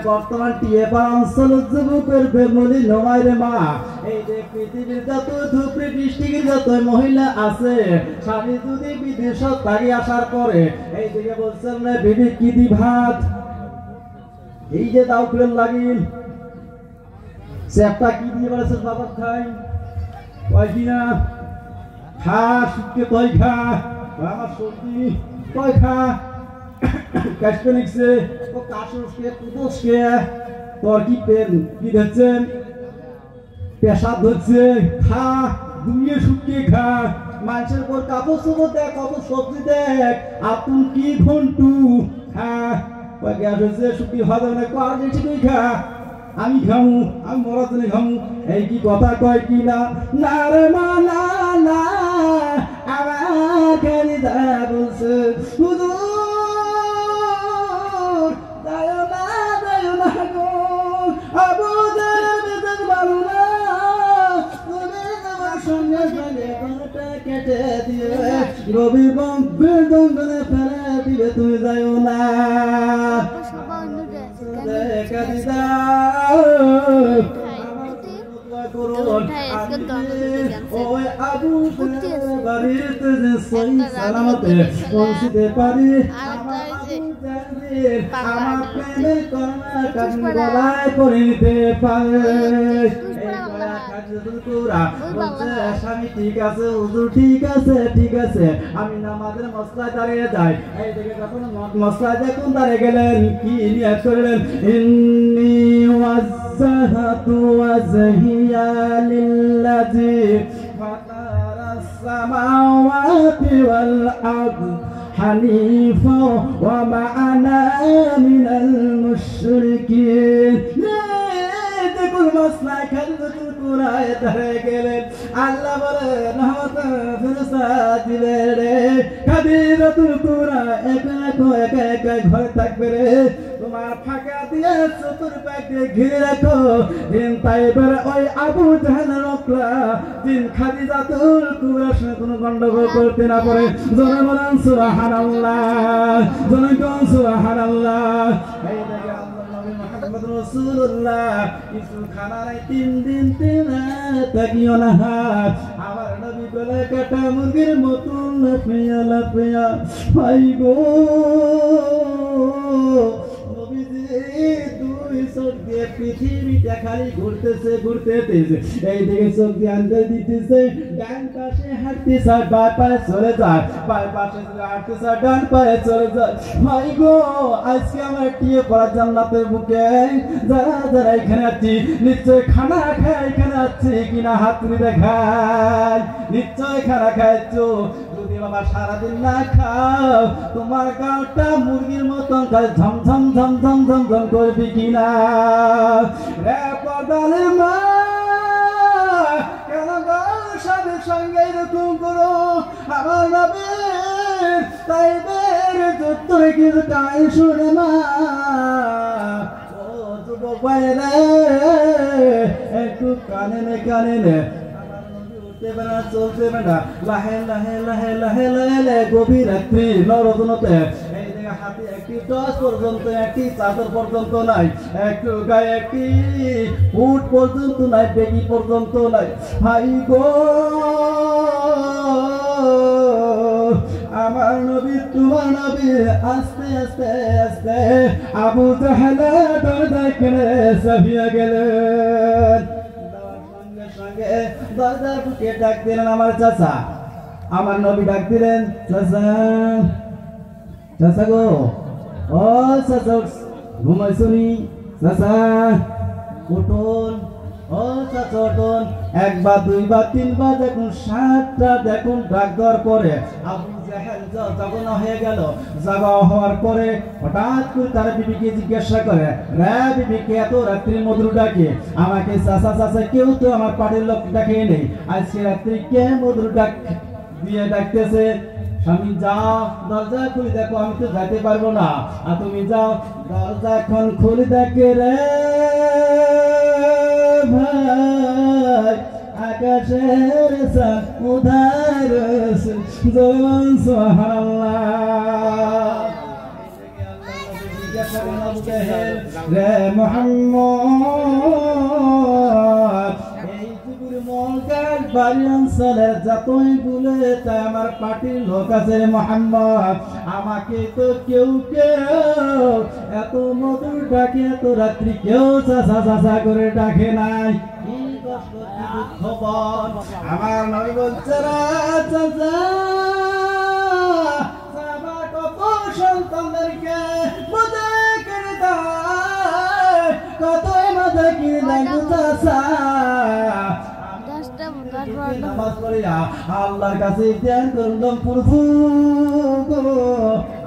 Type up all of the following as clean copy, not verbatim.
বর্তমান টিএপাড়া অঞ্চলের যুবকের ফ্যামিলি নমাইরে মা এই যে পৃথিবীর যত ধুপড়ি ডিস্ট্রিক্টের যত মহিলা আছে স্বামী যদি বিদেশত থাকি আসার পরে এই দিকে বলছেন না বিবি কি দি ভাত এই যে দাও করে লাগিল সেপটা কি দিয়ে বলেছে বাবা খাই কয় কিনা খা শুকে তৈ খা আমার সর্দি তৈ খা কাশপেনিক্সে ও কাশসকে পুদসকে তোর কি পেন কি দিচ্ছেন পেশাব ধরছে খা দুনিয়া শুকিয়ে খা মানুষের পর কাপড় চোপড় দেখ কত সবজি দেখ আপন কি ঘন্টু খা গ্যাস হচ্ছে শুকিয়ে হবে না কর বেশি তুই খা আমি খামু আমি মরার জন্য খামু এই কি কথা কয় কি না না রে মা না না আমাকে বলছে শুধু কেটে দিয়ে রবি বঙ্গের দঙ্গলে ফেলে দিবে তুমি যাইও না দেখা দিদা ওই আবু বাড়িতে যে সই সালামতে পৌঁছতে পারি আমার প্রেমের কন্যা কান্না গলায় করে নিতে পারে স্বামী ঠিক আছে হুজুর ঠিক আছে ঠিক আছে আমি নামাজের মসলায় দাঁড়িয়ে যাই এই দিকে যখন মসলায় দেখুন দাঁড়িয়ে গেলেন কি নিয়াত করলেন ইন্নী ওয়াজ্জাহাতু ওয়াজহিয়া লিল্লাযী ফাতারাস সামাওয়াতি ওয়াল আরদ হানিফা ওয়া মা আনা মিনাল মুশরিকিন দেখুন মসলায় খালিদুল কুরায় দাঁড়িয়ে গেলেন আল্লাহ বলে রহমত ফেরেশতা দিলেন রে খালিদুল কুরা একা একা ঘরে থাকবে রে তোমার ফাঁকা দিয়ে চতুর্পাশ দিয়ে ঘিরে রাখো দিন তাইবের ওই আবু জাহেলের লোকরা দিন খাদিজাতুল কুরার সঙ্গে কোনো গন্ডগোল করতে না পারে জনে বলেন সুবহানাল্লাহ জনে কোন সুবহানাল্লাহ এই দেখে আল্লাহ নবী মুহাম্মদ রাসূলুল্লাহ কিছু খানা নাই 3 দিন 3 রাত তাকিও না আমার নবী গলা কাটা মুরগির মতন লাফিয়া ভাই গো পৃথিবীটা খালি ঘুরতেছে এই দিকে চোখ দিয়ে আনতে দিতেছে ডান পাশে হাঁটতেছে বাঁ পায়ে চলে যায় বাঁ পাশে হাঁটতেছে ডান পায়ে চলে যায় ভাই গো আজকে আমার টিয়ে পড়া জান্নাতের বুকে যারা যারা এখানে আছি নিশ্চয় খানা খায় এখানে আছি কিনা হাত তুলে দেখায় নিশ্চয় খানা খাইছো যদি বাবা সারাদিন না খাও তোমার গাওটা মুরগির মতন খায় ঝমঝম ঝমঝম ঝমঝম করবি কিনা রে পদালে মা কেন গো স্বামীর সঙ্গে এরকম করো আমার নবী তাই বের যুদ্ধ কিছু তাই শুনে মা ও যুবক ভাইরে একটু কানে নে চলতে বেড়া লাহে লাহে লাহে লাহে লাহে গভীর রাত্রি নরজনতে এই জায়গা হাতে একটি টস পর্যন্ত একটি চাদর পর্যন্ত নাই একটু গায়ে একটি উট পর্যন্ত নাই বেগি পর্যন্ত নাই ভাই গো আমার নবী তোমার নবী আস্তে আস্তে আস্তে আবু জাহেলে দরজায় কেড়ে সাফিয়া গেলেন দরজা ঢুকে ডাক দিলেন আমার চাচা আমার নবী ডাক দিলেন চাচা চাচা গো ও চাচা ঘুমাইছনি চাচা উঠুন ও চাচা উঠুন একবার দুইবার তিনবার দেখুন 7টা দেখুন ডাক দেওয়ার পরে আবু জাহেল যখন হয়ে গেল জাগা হওয়ার পরে হঠাৎ করে তার বিবিকে জিজ্ঞাসা করে রে বিবিকে এত রাত্রি মধুর ডাকে আমাকে চাচা চাচা কেউ তো আমার পাড়ির লোক ডাকে নেই আজকে রাত্রি কে মধুর ডাক দিয়ে ডাকতেছে স্বামী যাও দরজা খুলে দেখো আমি তো যাইতে পারবো না আর তুমি যাও দরজা এখন খুলে দেখে রে ভাই আকাশের চাঁদ উধার সুবহানাল্লাহ আবু জাহেল রে মুহাম্মদ এই যুগের মলকাল বাড়ি অঞ্চলের যতই বলে তাই আমার পার্টির লোক আছে মুহাম্মদ আমাকে তো কেউ এত মধুর ডাকে এত রাত্রি কেউ চাচা চাচা করে ডাকে নাই আমার নবী বলছে চাচা কত সন্তানদেরকে মজা করে দেয় কত মজা করে দেয় চাচা নামাজ পড়িয়া আল্লাহর কাছে ধ্যান করলাম প্রভু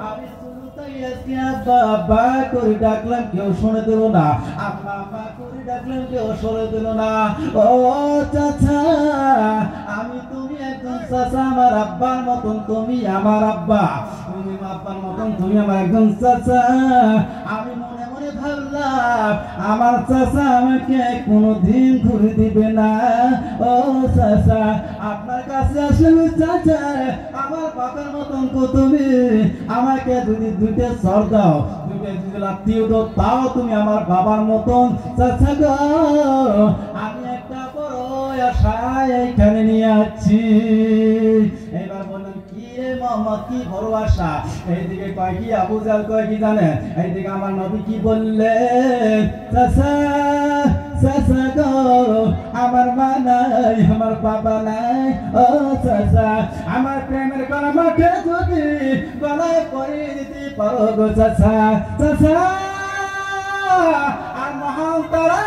আমি আব্বা করে ডাকলাম কেউ শুনে দিল না আম্মা আম্মা করে ডাকলাম কেউ শুনে দিল না ও চাচা আমি তুমি একজন চাচা আমার আব্বার মতন তুমি আমার আব্বা তুমি আব্বার মতন তুমি আমার একজন চাচা আমি মনে মনে ভাবলাম আমার চাচা আমাকে কোনোদিন ঘুরে দিবে না ও চাচা আপনার কাছে আসলে চাচা আমার বাবার মতন তুমি আমাকে যদি দুইটা সর দাও দুইটা যদি লাত্তিও দাও তাও তুমি আমার বাবার মতন চাচা গো আমি একটা বড় আশায় এখানে নিয়ে আসছি এবার বললেন কি রে মোহাম্মদ কি বড় আশা এইদিকে কয় কি আবু জাহেল কয় কি জানেন এইদিকে আমার নবী কি বললেন চাচা চাচা গো আমার মা নাই আমার বাবা নাই ও চাচা আমার প্রেমের গলামাকে যদি গলায় পরে দিতে পারো গো চাচা চাচা আর মহান তারা